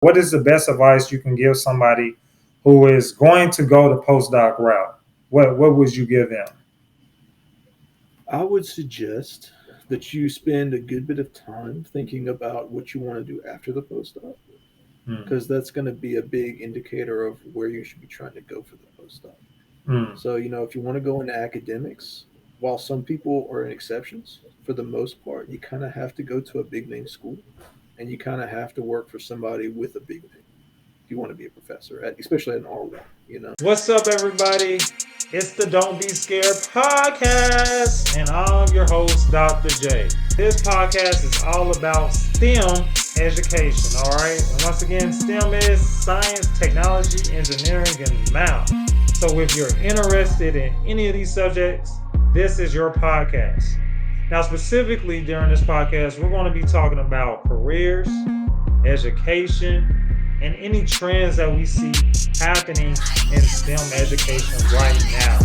What is the best advice you can give somebody who is going to go the postdoc route? What would you give them? I would suggest that you spend a good bit of time thinking about what you want to do after the postdoc, Mm, because that's going to be a big indicator of where you should be trying to go for the postdoc. mm, So, if you want to go into academics, while some people are exceptions, for the most part, you kind of have to go to a big name school and you kind of have to work for somebody with a big name if you want to be a professor, especially at an R1. What's up, everybody? It's the Don't Be Scared podcast, and I'm your host, Dr. J. This podcast is all about STEM education, all right? And once again, STEM is science, technology, engineering, and math. So if you're interested in any of these subjects, this is your podcast. Now, specifically during this podcast, we're going to be talking about careers, education, and any trends that we see happening in STEM education right now.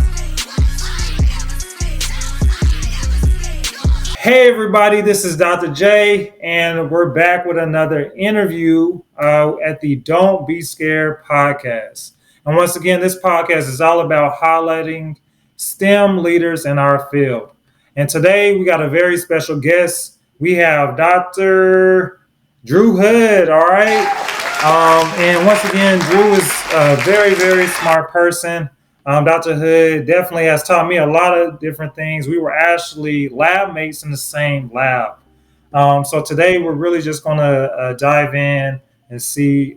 Hey everybody, this is Dr. J, and we're back with another interview at the Don't Be Scared podcast. And once again, this podcast is all about highlighting STEM leaders in our field. And today we got a very special guest. We have Dr. Drew Hood, all right? And once again, Drew is a very, very smart person. Dr. Hood definitely has taught me a lot of different things. We were actually lab mates in the same lab. So today we're really just going to dive in and see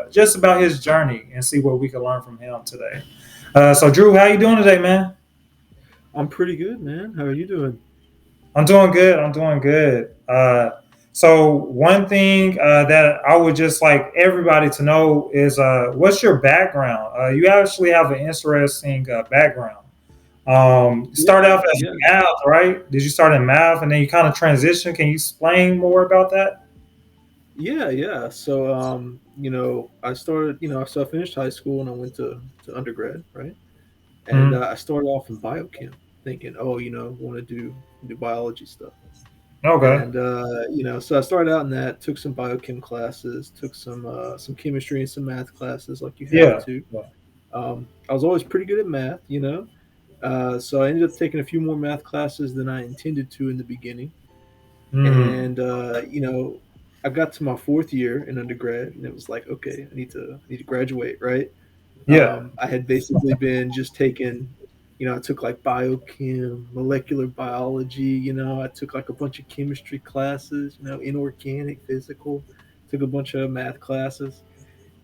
just about his journey and see what we can learn from him today. So Drew, how you doing today, man? I'm pretty good, man. How are you doing? I'm doing good. I'm doing good. So one thing that I would just like everybody to know is what's your background? You actually have an interesting background. Start Yeah, off as yeah, math, right? Did you start in math and then you kind of transition? Can you explain more about that? yeah. So, I started, so I finished high school and I went to undergrad, right? And Mm, I started off in biochem, thinking, oh, want to do biology stuff. okay. And so I started out in that, took some biochem classes, took some chemistry and some math classes, like you have Yeah. to. Yeah. I was always pretty good at math. So I ended up taking a few more math classes than I intended to in the beginning. Mm, And I got to my fourth year in undergrad, and it was like, okay, I need to graduate, right? yeah. I had basically been just taking, I took like biochem, molecular biology, I took like a bunch of chemistry classes, inorganic, physical, took a bunch of math classes.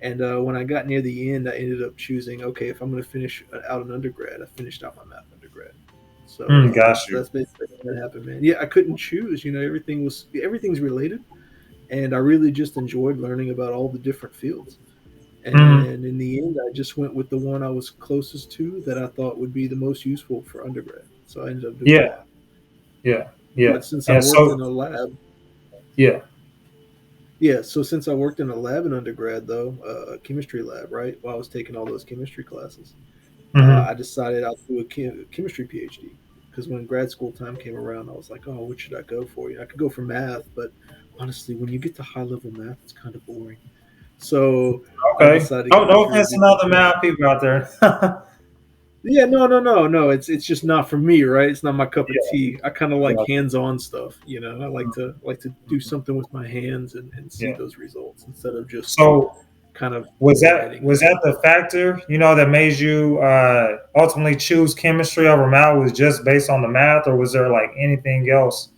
And when I got near the end, I ended up choosing, okay, if I'm going to finish out an undergrad, I finished out my math undergrad. So Got so you. that's basically what happened, man. Yeah, I couldn't choose. Everything's related, and I really just enjoyed learning about all the different fields. Mm, And in the end, I just went with the one I was closest to that I thought would be the most useful for undergrad. So I ended up doing yeah. math. Yeah. Yeah. But since I And worked in so, a lab, yeah. yeah, so since I worked in a lab in undergrad, though, a chemistry lab, right, while I was taking all those chemistry classes, Hmm. I decided I'll do a chemistry PhD. Because when grad school time came around, I was like, oh, what should I go for? I could go for math, but honestly, when you get to high level math, it's kind of boring. So I Okay. decided to Oh, go no for a offense to different other path. math people out there. Yeah, no. It's just not for me, right? It's not my cup of Yeah. tea. I kind of like Yeah. hands-on stuff. I like Mhm. to do something with my hands and see Yeah. those results instead of just So kind of was that writing was it. that the factor, that made you ultimately choose chemistry over math? Was just based on the math, or was there like anything else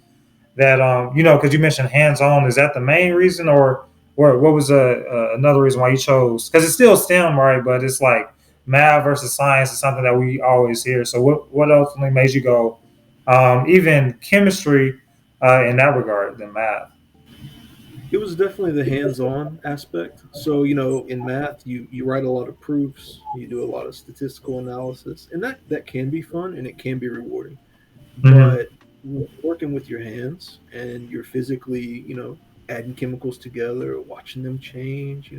that because you mentioned hands-on? Is that the main reason, or what was another reason why you chose? Because it's still STEM, right? But it's like math versus science is something that we always hear. So what ultimately made you go even chemistry in that regard than math? It was definitely the hands-on aspect. So, in math, you write a lot of proofs, you do a lot of statistical analysis, and that can be fun and it can be rewarding. Hmm. But working with your hands and you're physically, adding chemicals together, watching them change,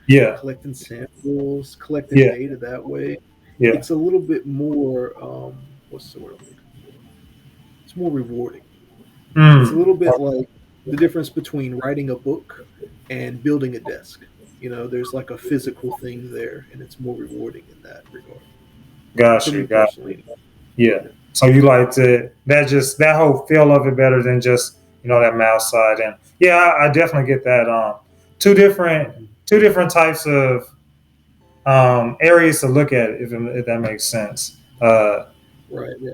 Yeah. collecting samples, collecting Yeah. data that way, Yeah. it's a little bit more, what's the word I'm looking for? It's more rewarding. It's a Mm. little bit like the difference between writing a book and building a desk. there's like a physical thing there, and it's more rewarding in that regard for me Got personally. Anyway. yeah. Yeah. So you like to that whole feel of it better than just that mouse side. And yeah, I definitely get that. Two different Mhm. two different types of areas to look at, if that makes sense. Right. Yeah.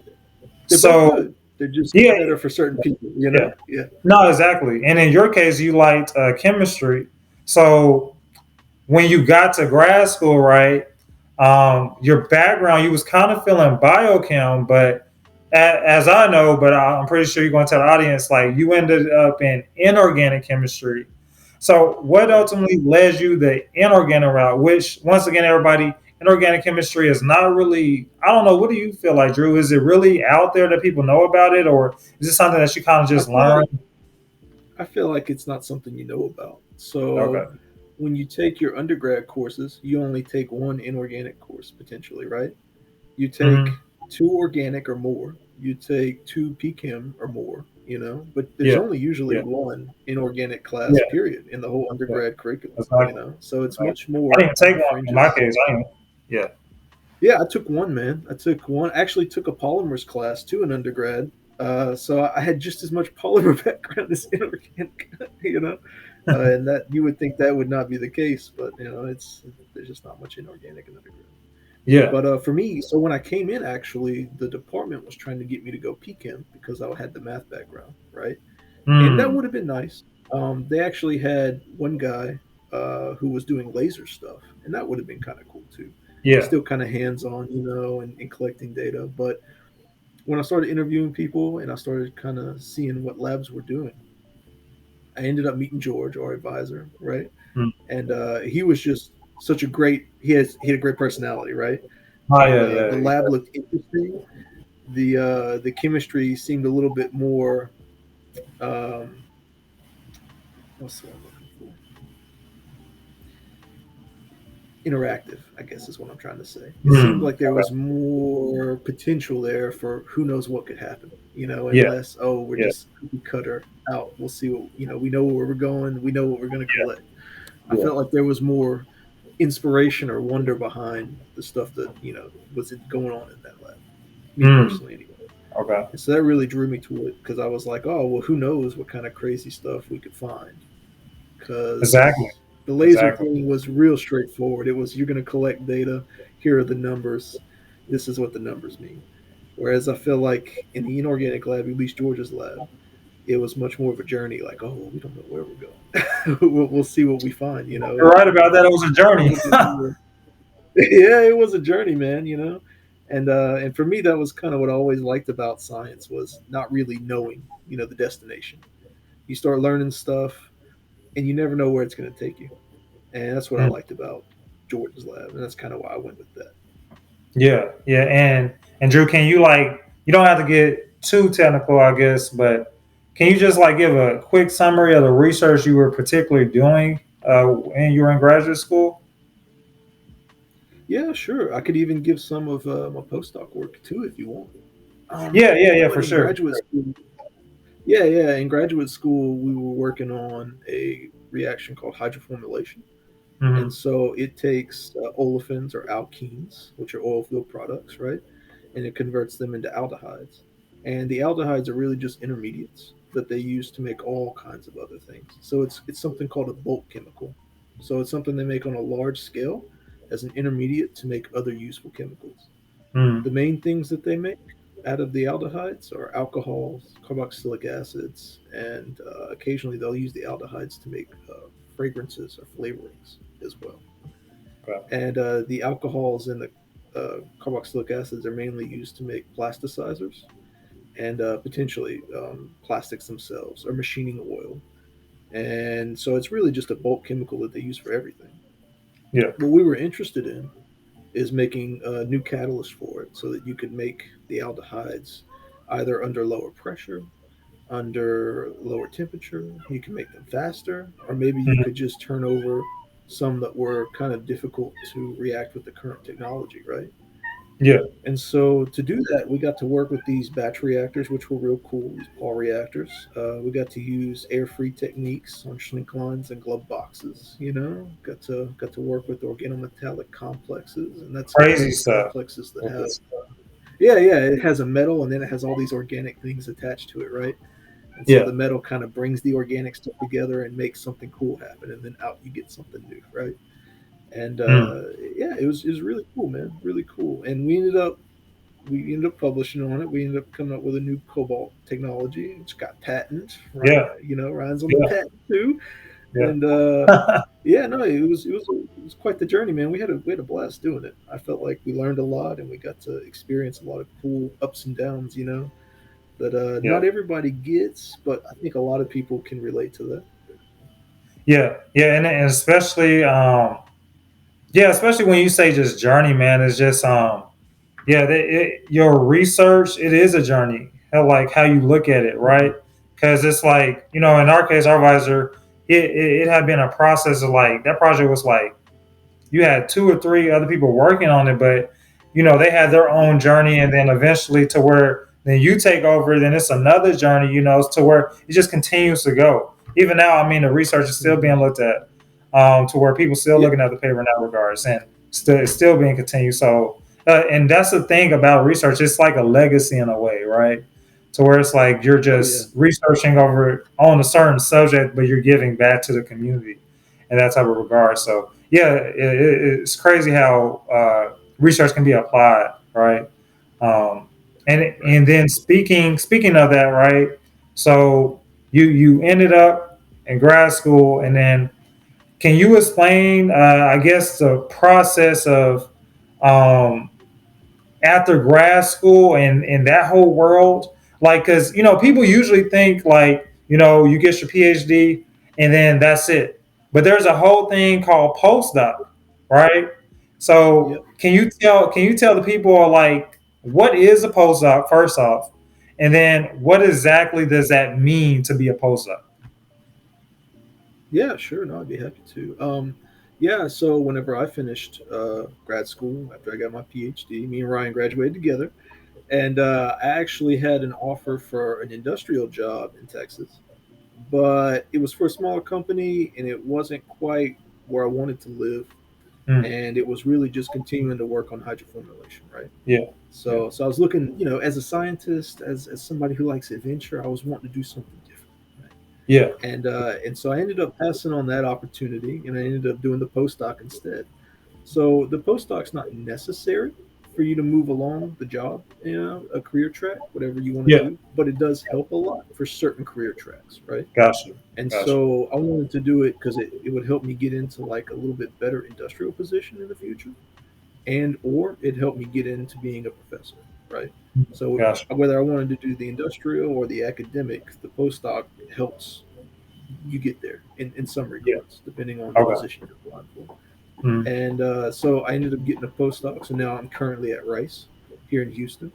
They're both So good. They're just yeah, better for certain people. yeah, Yeah. no, exactly. And in your case, you liked chemistry. So when you got to grad school, right? Your background, you was kind of feeling biochem, but as I know, but I'm pretty sure you're going to tell the audience, like you ended up in inorganic chemistry. So what Right. ultimately led you the inorganic route? Which, once again, everybody, inorganic chemistry is not really. I don't know. What do you feel like, Drew? Is it really out there that people know about it, or is it something that you kind of I just feel like learned? I feel like it's not something you know about. So Okay. when you take your undergrad courses, you only take one inorganic course potentially, right? You take Hmm. two organic or more. You take two PChem or more. But there's Yeah. only usually Yeah. one inorganic class Yeah. period in the whole Yeah. undergrad curriculum. Exactly. So it's Exactly. much I more didn't on take the one in my fringes. case. I didn't. Yeah. Yeah, I took one, man. I took one. Actually, took a polymers class too in undergrad. So I had just as much polymer background as inorganic, and that you would think that would not be the case, but it's there's just not much inorganic in undergrad. Yeah. But for me, so when I came in, actually, the department was trying to get me to go PChem because I had the math background, right? And that Mm. would have been nice. They actually had one guy who was doing laser stuff, and that would have been kind of cool too. Yeah. Still kind of hands on, and collecting data. But when I started interviewing people and I started kind of seeing what labs were doing, I ended up meeting George, our advisor, right? Mm. And he was just such a great. He had a great personality, right? Oh And yeah. the Yeah. lab looked interesting. The chemistry seemed a little bit more. Um, what's the word I'm looking for? Interactive, I guess is what I'm trying to say. It seemed Mm. like there was Okay. more potential there for who knows what could happen, and Yeah. less, oh, we're Yeah. just cookie cutter out. We'll see what, we know where we're going, we know what we're going to Yeah. collect. I Yeah. felt like there was more inspiration or wonder behind the stuff that, was going on in that lab, me Mm. personally, anyway. Okay. And so that really drew me to it because I was like, oh, well, who knows what kind of crazy stuff we could find Exactly. because the laser Exactly. thing was real straightforward. It was you're going to collect data. Here are the numbers. This is what the numbers mean. Whereas I feel like in the inorganic lab, at least George's lab, it was much more of a journey. Like, oh, we don't know where we're going. we'll see what we find. You're right about that. It was a A journey. little bit more. Yeah, it was a journey, man. And for me, that was kind of what I always liked about science was not really knowing, the destination. You start learning stuff, and you never know where it's going to take you. And that's what I Mm. liked about George's lab, and that's kind of why I went with that. Yeah. Yeah. And Drew, can you you don't have to get too technical, I guess, but can you just give a quick summary of the research you were particularly doing when you were in graduate school? Yeah, sure. I could even give some of my postdoc work too, if you want. Yeah. Yeah. Yeah. But For in sure. graduate school, yeah, in graduate school, we were working on a reaction called hydroformylation. And Hmm. so it takes olefins or alkenes, which are oil field products, right? And it converts them into aldehydes. And the aldehydes are really just intermediates that they use to make all kinds of other things. So it's something called a bulk chemical. So it's something they make on a large scale as an intermediate to make other useful chemicals. Mm. The main things that they make out of the aldehydes are alcohols, carboxylic acids, and occasionally they'll use the aldehydes to make fragrances or flavorings as well. Okay. And the alcohols and the carboxylic acids are mainly used to make plasticizers and potentially plastics themselves or machining oil. And so it's really just a bulk chemical that they use for everything. Yeah. What we were interested in is making a new catalyst for it so that you could make the aldehydes either under lower pressure, under lower temperature. You can make them faster, or maybe you could Mhm. just turn over some that were kind of difficult to react with the current technology, right? Yeah. And so to do that, we got to work with these batch reactors, which were real cool. These Paul reactors. We got to use air-free techniques on shrink lines and glove boxes. Got to work with organometallic complexes, and that's Crazy these stuff. complexes that have yeah. It has a metal, and then it has all these organic things attached to it, right? And so Yeah. the metal kind of brings the organic stuff together and makes something cool happen, and then out you get something new, right? And Mm. yeah, it was really cool, man, really cool. And we ended up publishing on it. We ended up coming up with a new cobalt technology. It's got patent, right? Yeah. Ryan's on the Yeah. patent too. Yeah. And yeah, no, it was quite the journey, man. We had a blast doing it. I felt like we learned a lot, and we got to experience a lot of cool ups and downs, that Yeah. not everybody gets, but I think a lot of people can relate to that. Yeah. Yeah. And especially, yeah, especially when you say just journey, man, it's just, yeah, your research, it is a journey. Like how you look at it, Mhm. right? Because it's like, in our case, our advisor, it had been a process of like, that project was like, you had two or three other people working on it, but they had their own journey, and then eventually to where then you take over, then it's another journey, to where it just continues to go. Even now, I mean, the research is still being Mhm. looked at, to where people still Yeah. looking at the paper in that regards, and it's still being continued. So, and that's the thing about research; it's like a legacy in a way, right? To where it's like you're Oh yeah. just researching over on a certain subject, but you're giving back to the community in that type of regard. So yeah, it's crazy how research can be applied, right? Um, Right. and then speaking of that, right? So you ended up in grad school, and then can you explain, I guess, the process of um, after grad school and in that whole world, like, because people usually think like you get your PhD and then that's it, but there's a whole thing called postdoc, right? So Yep. can you tell the people like what is a postdoc first off, and then what exactly does that mean to be a postdoc? Yeah, sure. No, I'd be happy to. Yeah, so whenever I finished grad school, after I got my PhD, me and Ryan graduated together, and I actually had an offer for an industrial job in Texas, but it was for a smaller company, and it wasn't quite where I wanted to live, Mm, and it was really just continuing to work on hydroformylation, right? yeah, yeah, So I was looking, as a scientist, as somebody who likes adventure, I was wanting to do something different, right? yeah, And so I ended up passing on that opportunity, and I ended up doing the postdoc instead. So the postdoc's not necessary for you to move along the job, a career track, whatever you want to yeah. do, but it does help a lot for certain career tracks, right? Gotcha, And gotcha. so I wanted to do it because it would help me get into like a little bit better industrial position in the future, and or it helped me get into being a professor, right? So Gotcha. whether I wanted to do the industrial or the academic, the postdoc helps you get there in some Yeah. regards, depending on the Okay. position you're applying for. Mm, And so I ended up getting a postdoc. So now I'm currently at Rice here in Houston,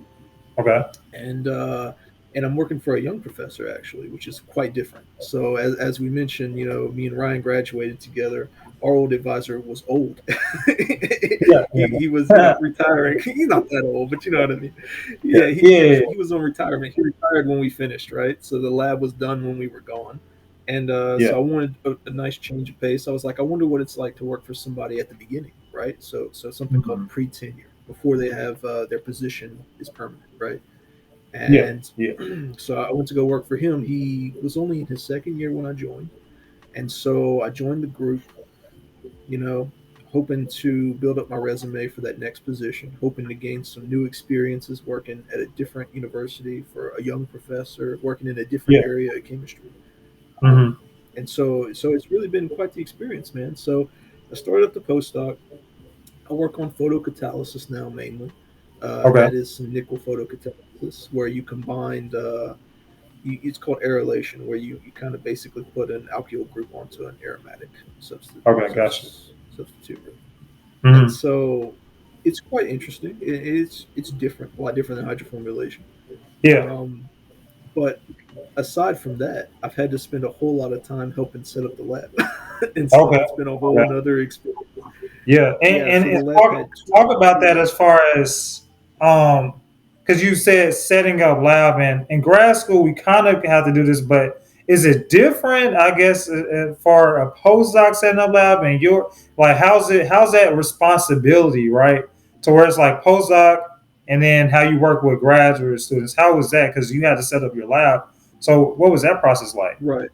okay. and uh, and I'm working for a young professor actually, which is quite different. So as we mentioned, me and Ryan graduated together. Our old advisor was old. Yeah. he was Yeah. retiring. He's not that old, but you know what I mean. Yeah. Yeah, Yeah. he was on retirement. He retired when we finished, right? So the lab was done when we were gone. And so Yeah. I wanted a nice change of pace. I was like, I wonder what it's like to work for somebody at the beginning, right? So something called Mhm. pre tenure before they have their position is permanent, right? Yeah. And Yeah. so I went to go work for him. He was only in his second year when I joined, and so I joined the group, you know, hoping to build up my resume for that next position, hoping to gain some new experiences working at a different university for a young professor, working in a different Yeah. area of chemistry. Hmm. And so it's really been quite the experience, man. So I started up the postdoc. I work on photocatalysis now mainly. Okay. That is some nickel photocatalysis where you combined, it's called aerylation, where you kind of basically put an alkyl group onto an aromatic Okay. Gotcha. substitute. And Hmm. so it's quite interesting. It's different, a lot different than hydroformylation. Yeah. Um, but aside from that, I've had to spend a whole lot of time helping set up the lab, and so Okay. it's been a whole Okay. nother experience. Yeah. Yeah, And, so the and lab talk had two talk about that two as far as. because you said setting up lab, and in grad school we kind of have to do this, but is it different? I guess for a postdoc setting up lab, and you're like, how's that responsibility, right? To where it's like postdoc, and then how you work with graduate students. How was that? Because you had to set up your lab. So what was that process like? Right.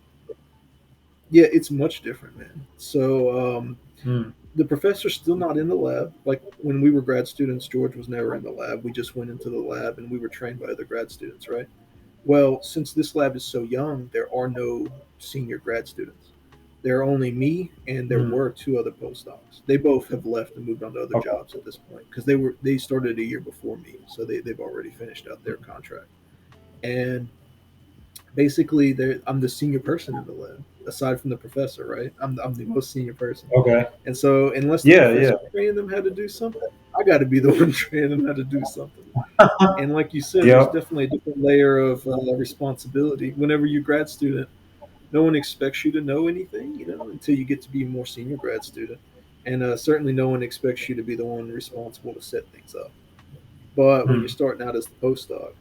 Yeah, it's much different, man. So Mm, the professor's still not in the lab. Like when we were grad students, George was never in the lab. We just went into the lab and we were trained by other grad students, right? Well, since this lab is so young, there are no senior grad students. There are only me and there mm, were two other postdocs. They both have left and moved on to other okay. jobs at this point because they started a year before me, so they've already finished out their contract. And basically, I'm the senior person in the lab, aside from the professor, right? I'm the most senior person. Okay. And so, unless the Yeah. Yeah. professor trained them how to do something, I got to be the one training them how to do something. And like you said, there's Yep. definitely a different layer of responsibility. Whenever you're a grad student, no one expects you to know anything, until you get to be a more senior grad student. And certainly no one expects you to be the one responsible to set things up. But when you're Mm, starting out as the postdoc,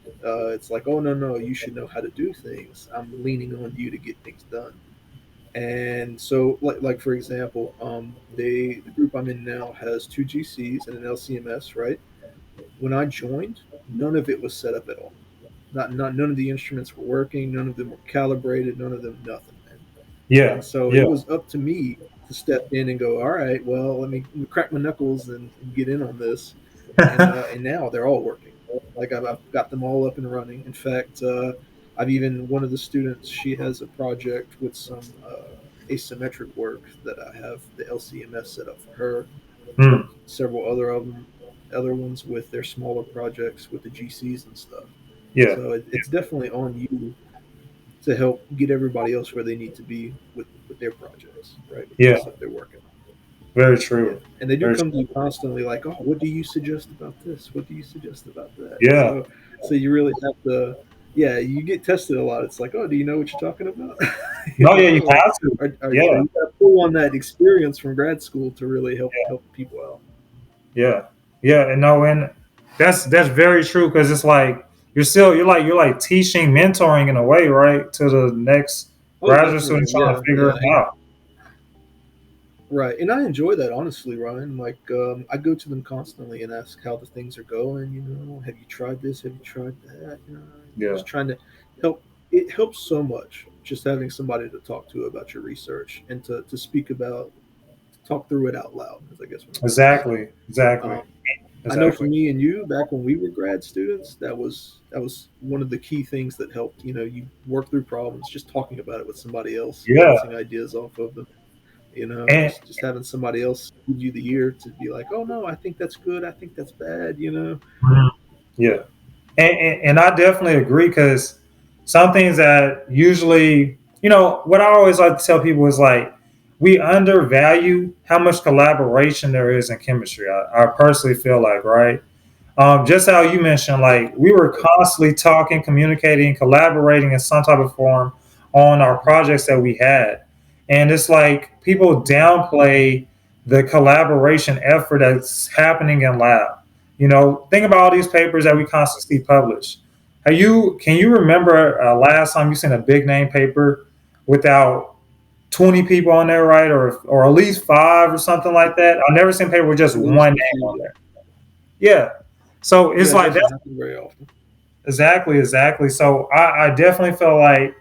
it's like, oh, no, no, you should know how to do things. I'm leaning on you to get things done. And so, like for example, the group I'm in now has two GCs and an LCMS, right? When I joined, none of it was set up at all. Not none of the instruments were working. None of them were calibrated. None of them nothing, man. yeah. And so it Yeah. was up to me to step in and go, all right, well, let me crack my knuckles and get in on this. And now they're all working. Like I've got them all up and running. In fact, I've even one of the students. She has a project with some asymmetric work that I have the LCMS set up for her. Mm, Helped several other ones with their smaller projects with the GCs and stuff. yeah. So it's definitely on you to help get everybody else where they need to be with their projects, right? With the Yeah. stuff they're working on. Very Yeah, true. and they do Very come to true. you constantly, like, "Oh, what do you suggest about this? What do you suggest about that?" Yeah. So you really have to, yeah, you get tested a lot. It's like, "Oh, do you know what you're talking about?" No, yeah, you Like, have to. so Yeah. you got to pull on that experience from grad school to really help people out. Yeah. Yeah. And no, and that's very true because it's like you're like teaching, mentoring in a way, right? To the next Oh, graduate student definitely, trying to yeah, figure yeah, it out. right. And I enjoy that, honestly, Ryan. Like, I go to them constantly and ask how the things are going. Have you tried this? Have you tried that? Yeah. Just trying to help. It helps so much just having somebody to talk to about your research and to speak about, to talk through it out loud, is I guess what I'm trying to say. Exactly. Exactly. Um, I know for Exactly. me and you, back when we were grad students, that was one of the key things that helped. You work through problems just talking about it with somebody else, Yeah. bouncing ideas off of them. And Just having somebody else give you the ear to be like, oh no, I think that's good, I think that's bad. mhm, yeah. And I definitely agree because some things that usually, what I always like to tell people is like, we undervalue how much collaboration there is in chemistry. I personally feel like, right? Just how you mentioned, like we were constantly talking, communicating, collaborating in some type of form on our projects that we had. And it's like people downplay the collaboration effort that's happening in lab. Think about all these papers that we constantly see published. Can you remember last time you seen a big name paper without 20 people on there, right? Or at least five or something like that? I've never seen a paper with just At least one a name on few. there. Yeah. So it's Yeah, it like doesn't that's happen very often. exactly, exactly. So I definitely feel like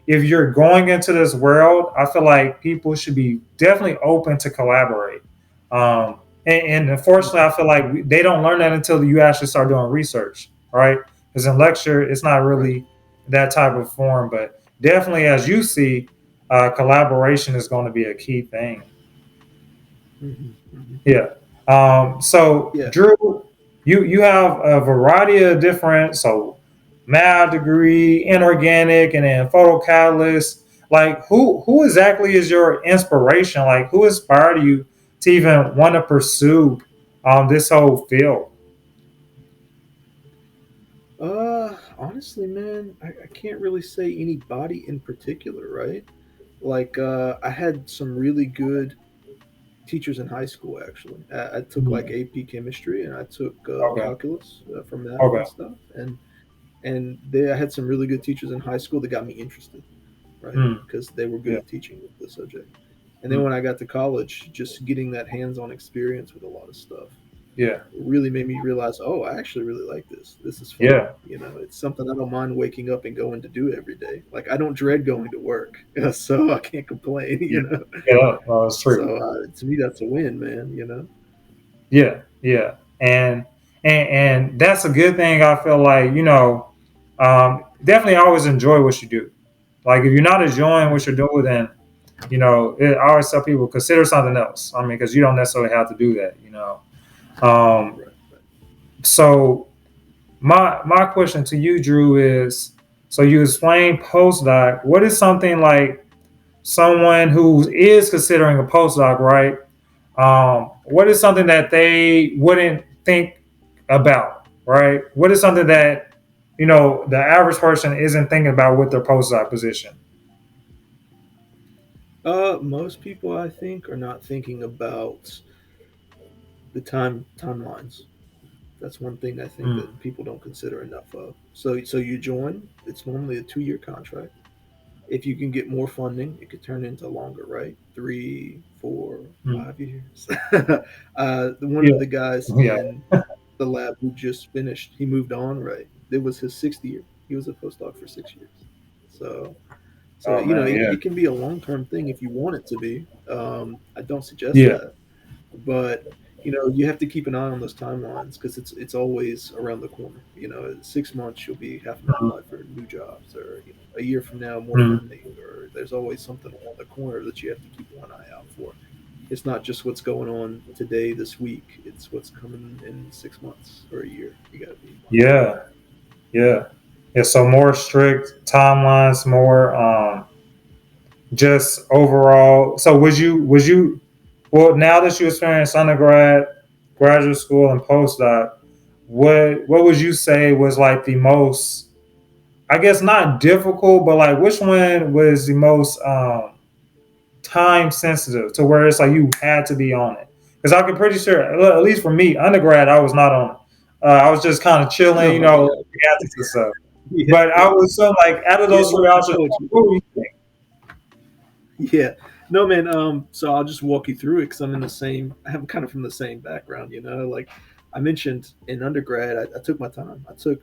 if you're going into this world, I feel like people should be definitely open to collaborate. And unfortunately, I feel like they don't learn that until you actually start doing research, right? Because in lecture, it's not Right. really that type of form, but definitely, as you see, collaboration is going to be a key thing. Hmm. Yeah. So Yeah. Drew, you have a variety of different math degree, inorganic, and then photocatalyst. Like who exactly is your inspiration? Like who inspired you to even want to pursue this whole field? Honestly, man, I can't really say anybody in particular, right? Like, I had some really good teachers in high school actually. I took like Mm. AP chemistry and I took Okay. calculus for math Okay. and stuff, and I had some really good teachers in high school that got me interested, right? Mm. Because they were good Yeah. at teaching the subject. And then Mm. when I got to college, just getting that hands-on experience with a lot of stuff Yeah. really made me realize, oh, I actually really like this. This is fun. Yeah. You know, it's something I don't mind waking up and going to do every day. Like I don't dread going to work, so I can't complain. Yeah. You know, Yeah. It's true. so to me, that's a win, man. You know. Yeah. Yeah. And that's a good thing. I feel like definitely always enjoy what you do. Like if you're not enjoying what you're doing, then I always tell people consider something else. I mean, because you don't necessarily have to do that. Um, Right. Right. so my question to you, Drew, is so you explained postdoc. What is something like someone who is considering a postdoc, right? What is something that they wouldn't think about, right? What is something that the average person isn't thinking about with their postdoc position? Most people, I think, are not thinking about the timelines. That's one thing I think Mm, that people don't consider enough of. So you join. It's normally a 2 year contract. If you can get more funding, it could turn into longer, right? 3, 4, mm. 5 years. One of Yeah, the guys yeah. in the lab who just finished, he moved on, right? It was his sixth year. He was a postdoc for 6 years. So, so Oh you know, man, yeah, it can be a long term thing if you want it to be. I don't suggest yeah. that, but you have to keep an eye on those timelines because it's always around the corner. 6 months you'll be having to Mm, apply for new jobs, or a year from now more mm. funding, or there's always something around the corner that you have to keep one eye out for. It's not just what's going on today, this week. It's what's coming in 6 months or a year. You got to be mindful of Yeah, that. yeah, yeah. So more strict timelines, more just overall. So was you well now that you experienced undergrad, graduate school, and postdoc, what would you say was like the most? I guess not difficult, but like which one was the most time sensitive to where it's like you had to be on it? Because I can pretty sure, at least for me, undergrad, I was not on it. I was just kind of chilling, Oh yeah, the ethics and stuff. yeah, But I was so like out of yeah. those three options, I know what you what mean. were you think? Yeah. No, man. So I'll just walk you through it because I'm in the same. I'm kind of from the same background. Like I mentioned in undergrad, I took my time. I took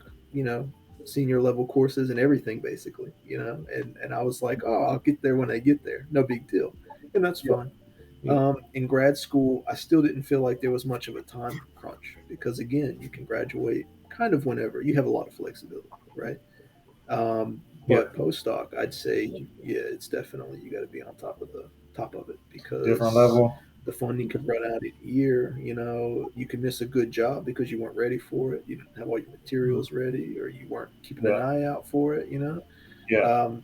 senior level courses and everything basically. And I was like, oh, I'll get there when I get there. No big deal, and that's Yeah, fine. yeah, In grad school, I still didn't feel like there was much of a time crunch because again, you can graduate kind of whenever. You have a lot of flexibility, right? yeah. But postdoc, I'd say, yeah, it's definitely you got to be on top of it Different because level. the funding could run out in a year. You can miss a good job because you weren't ready for it. You didn't have all your Mhm. materials ready, or you weren't keeping an Yeah, eye out for it. yeah. Um,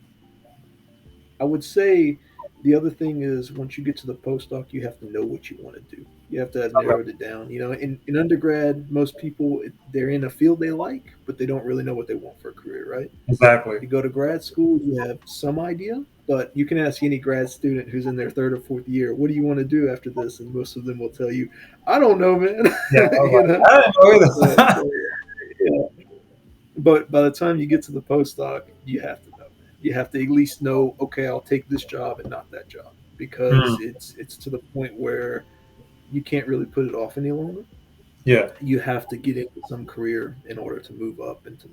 I would say the other thing is once you get to the postdoc, you have to know what you want to do. You have to have Okay, narrowed it down. In undergrad, most people they're in a field they like, but they don't really know what they want for a career, right? exactly. You go to grad school, you have some idea, but you can ask any grad student who's in their third or fourth year, what do you want to do after this? And most of them will tell you, I don't know, man. Yeah, I was you know? like, I didn't know So, either. yeah. But by the time you get to the postdoc, you have to know, man. You have to at least know, okay, I'll take this job and not that job because Mm, it's to the point where you can't really put it off any longer. yeah. You have to get into some career in order to move up and to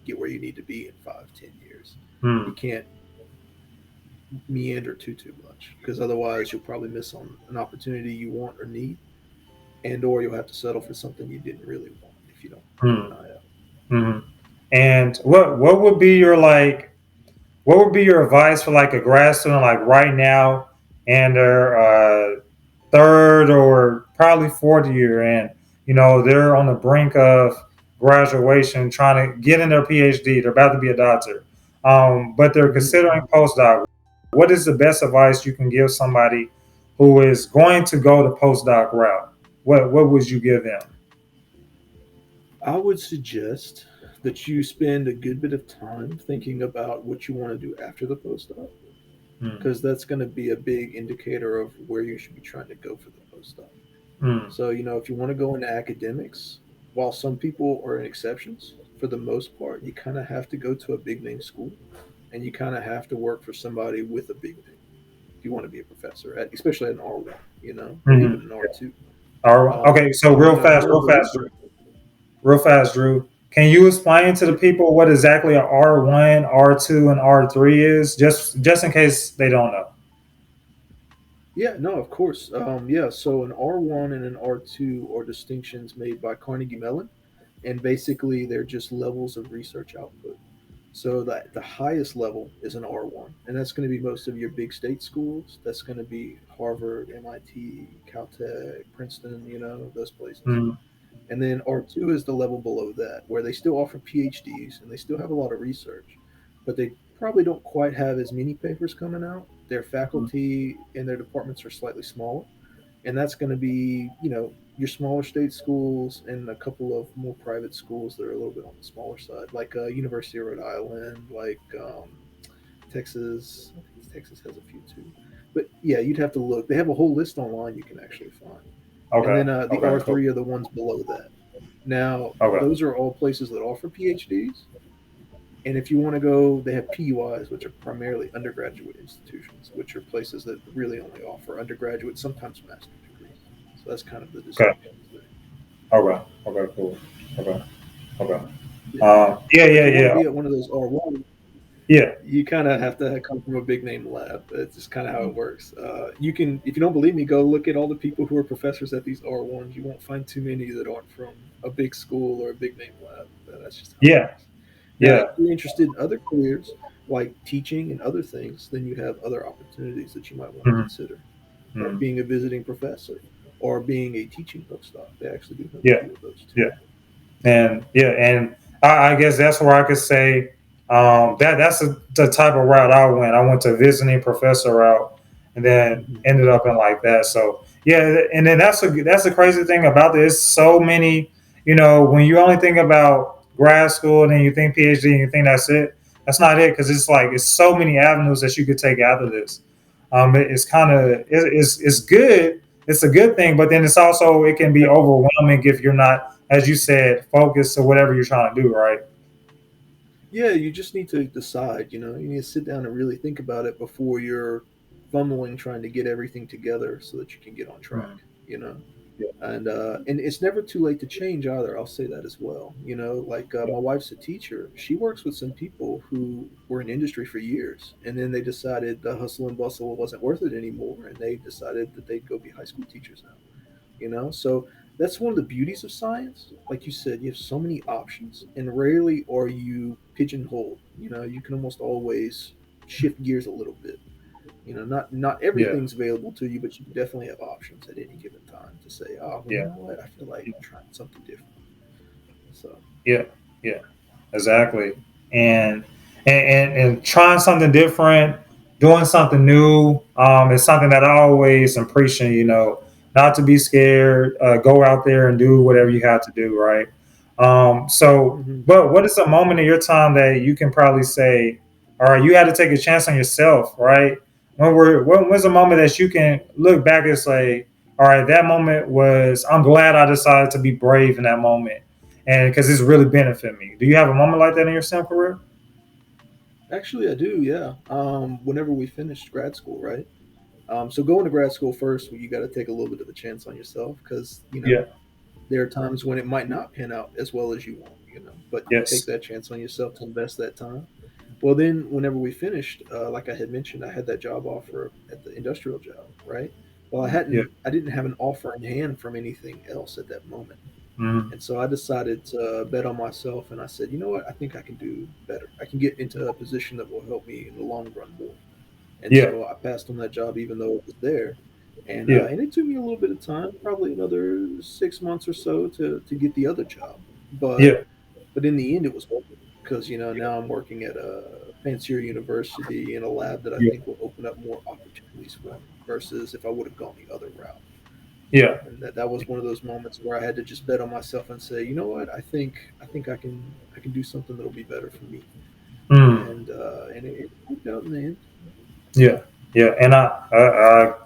get where you need to be in 5, 10 years. You Mm, can't meander too much because otherwise you'll probably miss on an opportunity you want or need, and or you'll have to settle for something you didn't really want if you don't keep an mm, eye out. mm. And what would be your like? What would be your advice for like a grad student like right now and their third or probably fourth year and they're on the brink of graduation trying to get in their PhD, they're about to be a doctor, but they're Mm-hmm. considering postdoc. What is the best advice you can give somebody who is going to go the postdoc route? What would you give them? I would suggest that you spend a good bit of time thinking about what you want to do after the postdoc. Mm, because that's going to be a big indicator of where you should be trying to go for the postdoc. mm, So, if you want to go into academics, while some people are exceptions, for the most part, you kind of have to go to a big name school and you kind of have to work for somebody with a big name if you want to be a professor, especially at an R1, or even mm. an R2. Okay, so So, however, real fast, Drew. Can you explain to the people what exactly a R1, R2, and R3 is, just in case they don't know? yeah, no, of course. Yeah, so an R1 and an R2 are distinctions made by Carnegie Mellon, and basically they're just levels of research output. So the highest level is an R1, and that's going to be most of your big state schools. That's going to be Harvard, MIT, Caltech, Princeton, those places. Mm, And then R2 is the level below that, where they still offer PhDs and they still have a lot of research, but they probably don't quite have as many papers coming out. Their mm, faculty and their departments are slightly smaller, and that's going to be, your smaller state schools and a couple of more private schools that are a little bit on the smaller side, like University of Rhode Island, like Texas. I think Texas has a few too, but yeah, you'd have to look. They have a whole list online you can actually find, and okay. then the Okay. R Cool. three are the ones below that. Now, Okay. those are all places that offer PhDs. And if you want to go, they have PUIs, which are primarily undergraduate institutions, which are places that really only offer undergraduate, sometimes master's degrees. So that's kind of the Okay. distinctions there. Okay. Okay. Cool. Okay. Okay. Yeah. Yeah. So if Yeah. you want to Yeah. be at one of those R1, Yeah. you kind of have to come from a big name lab. That's just kind of how it works. You can, if you don't believe me, go look at all the people who are professors at these R1s. You won't find too many that aren't from a big school or a big name lab. That's just how it Yeah. works. Now, if Yeah. you're interested in other careers like teaching and other things, then you have other opportunities that you might want to Mm, consider, like mm, being a visiting professor or being a teaching postdoc. They actually do have a yeah. few of those too. Yeah. And I guess that's where I could say that's the type of route I went. I went to visiting professor route, and then Hmm. ended up in like that. So yeah, and then that's the crazy thing about this. So many, when you only think about grad school and then you think PhD and you think that's it. That's not it because it's like it's so many avenues that you could take out of this. It's kind of it's good. It's a good thing, but then it's also it can be overwhelming if you're not, as you said, focused or whatever you're trying to do, right? Yeah, you just need to decide. You need to sit down and really think about it before you're fumbling trying to get everything together so that you can get on Mm. track. You know, Yeah, and it's never too late to change either. I'll say that as well. Like yeah, my wife's a teacher. She works with some people who were in industry for years, and then they decided the hustle and bustle wasn't worth it anymore, and they decided that they'd go be high school teachers now. So that's one of the beauties of science. Like you said, you have so many options, and rarely are you pigeonholed. You can almost always shift gears a little bit. Not yeah, everything's available to you, but you definitely have options at any given time to say, oh, well, you yeah, know what, I feel like trying something different. So, yeah, yeah. Exactly. And and trying something different, doing something new, is something that I always am preaching. Not to be scared. Go out there and do whatever you have to do. Right. So, hmm but what is a moment in your time that you can probably say, all right, you had to take a chance on yourself, right? When's a moment that you can look back and say, all right, that moment was, I'm glad I decided to be brave in that moment, and because it's really benefited me. Do you have a moment like that in your STEM career? actually, I do. Yeah. Whenever we finished grad school, right? So going to grad school first, well, you got to take a little bit of a chance on yourself because Yeah. there are times when it might not pan out as well as you want, but you take Yes. that chance on yourself to invest that time. Well, then, whenever we finished, like I had mentioned, I had that job offer at the industrial job, right? Well, Yeah. I didn't have an offer in hand from anything else at that moment. Mm. And so I decided to bet on myself. And I said, you know what? I think I can do better. I can get into a position that will help me in the long run more. And Yeah. so I passed on that job even though it was there. Yeah. And it took me a little bit of time, probably another 6 months or so to get the other job. Yeah. But in the end, it was worth it because now I'm working at a fancier university in a lab that I Yeah. think will open up more opportunities for me versus if I would have gone the other route. Yeah. And that was one of those moments where I had to just bet on myself and say, you know what, I think I can do something that'll be better for me. Mm. And it worked out in the end. Yeah, yeah, and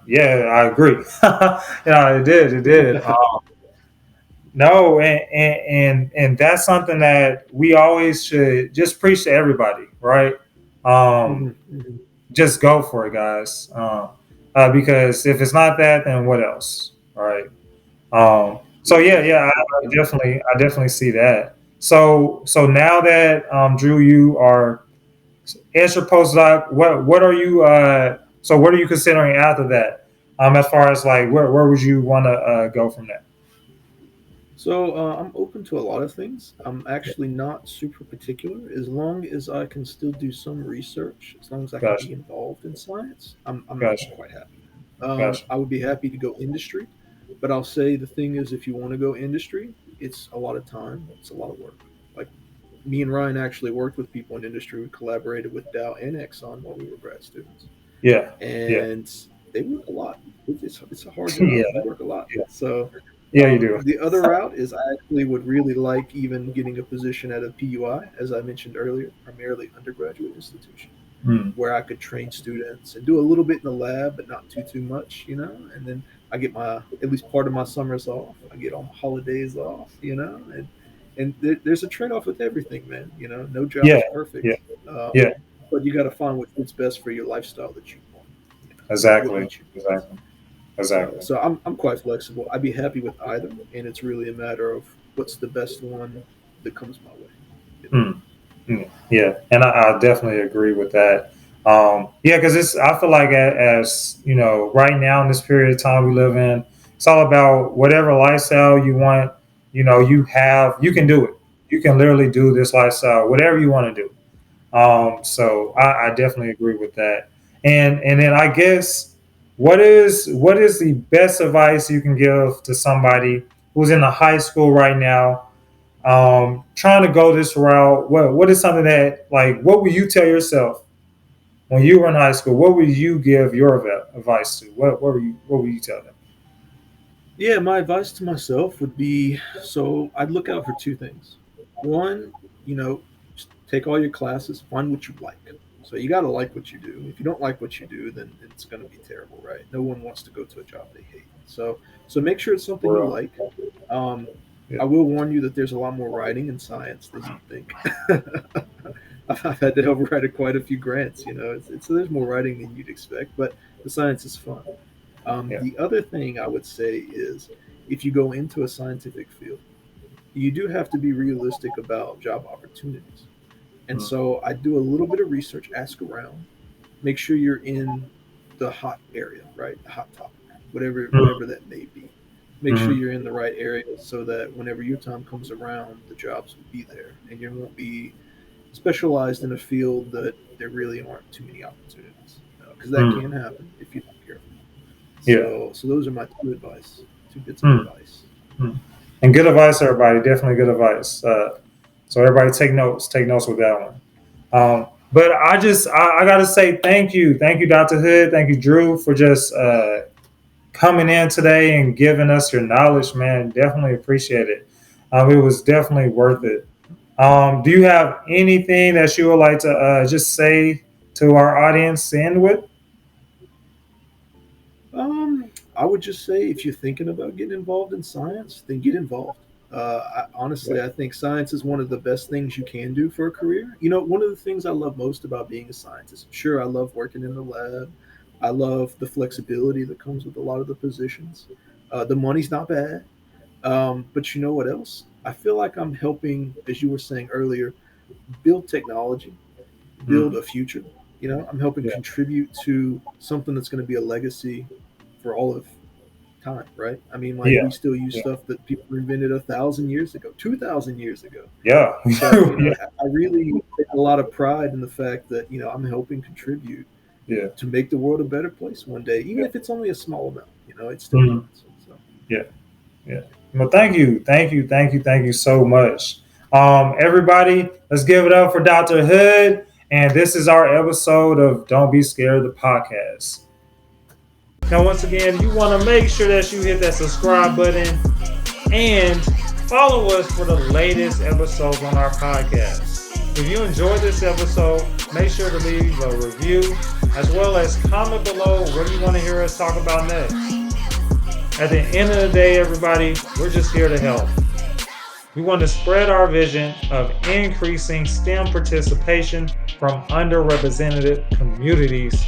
yeah, I agree. Yeah, it did. No, and that's something that we always should just preach to everybody, right? Um, Hmm. Hmm. just go for it, guys. Because if it's not that, then what else, right? So yeah, Yeah. yeah, I definitely see that. So now that Drew, you are as your postdoc, what are you? So what are you considering after that? As far as like where would you want to go from there? So I'm open to a lot of things. I'm actually not super particular. As long as I can still do some research, as long as I can Gotcha, be involved in science, I'm gotcha, quite happy. gotcha. I would be happy to go industry, but I'll say the thing is, if you want to go industry, it's a lot of time, it's a lot of work. Like me and Ryan actually worked with people in industry. We collaborated with Dow and Exxon while we were grad students, Yeah, yeah, and they work a lot. It's a hard yeah, job. You work a lot. yeah, So yeah. You do. the other route is I actually would really like even getting a position at a PUI, as I mentioned earlier, primarily undergraduate institution, Mm. where I could train students and do a little bit in the lab, but not too much, And then I get my at least part of my summers off. I get all my holidays off, And there's a trade off with everything, man. No job Yeah, is yeah, perfect, yeah. but you got to find what fits best for your lifestyle that you want, what Exactly, meets your needs. exactly, So, exactly. so I'm quite flexible. I'd be happy with either, and it's really a matter of what's the best one that comes my way. You know. Mm. Mm. Yeah, and I definitely agree with that. Yeah, because I feel like as you know, right now in this period of time we live in, it's all about whatever lifestyle you want. You can do it. You can literally do this lifestyle, whatever you want to do. So I definitely agree with that. And then I guess what is the best advice you can give to somebody who's in the high school right now, trying to go this route? What is something that like what would you tell yourself when you were in high school? What would you give your advice to? What would you tell them? Yeah, my advice to myself would be so I'd look out for two things. One, just take all your classes, find what you like. So you got to like what you do. If you don't like what you do, then it's going to be terrible, right? No one wants to go to a job they hate. So make sure it's something you For like. Um, yeah, I will warn you that there's a lot more writing in science than you think. I've had to help write quite a few grants. So there's more writing than you'd expect, but the science is fun. yeah, The other thing I would say is if you go into a scientific field, you do have to be realistic about job opportunities. And mm, so I do a little bit of research, ask around, make sure you're in the hot area, right? The hot topic, whatever mm, that may be. Make sure mm, you're in the right area so that whenever your time comes around, the jobs will be there and you won't be specialized in a field that there really aren't too many opportunities. Because that mm, can happen if you're not careful. yeah. So those are my two bits of Mm, advice. mm. And good advice, everybody. Definitely good advice. So everybody take notes with that one. But I gotta say thank you, Dr. Hood, thank you, Drew, for just coming in today and giving us your knowledge, man. Definitely appreciate it. It was definitely worth it. Do you have anything that you would like to just say to our audience to end with? I would just say if you're thinking about getting involved in science, then get involved. Yeah. Honestly, I think science is one of the best things you can do for a career. One of the things I love most about being a scientist, sure, I love working in the lab. I love the flexibility that comes with a lot of the positions. The money's not bad. But you know what else? I feel like I'm helping, as you were saying earlier, build technology, build Mm, a future. I'm helping yeah. contribute to something that's going to be a legacy for all of time, right? I mean, like we Yeah. still use Yeah. stuff that people invented 1,000 years ago, 2,000 years ago. Yeah. So, Yeah. I really take a lot of pride in the fact that I'm helping contribute Yeah. to make the world a better place one day, even Yeah. if it's only a small amount. It still Mm, counts. So, yeah. Yeah. Well, thank you so much. Everybody, let's give it up for Dr. Hood. And this is our episode of Don't Be Scared, the podcast. Now, once again, you want to make sure that you hit that subscribe button and follow us for the latest episodes on our podcast. If you enjoyed this episode, make sure to leave a review as well as comment below what do you want to hear us talk about next. At the end of the day, everybody, we're just here to help. We want to spread our vision of increasing STEM participation from underrepresented communities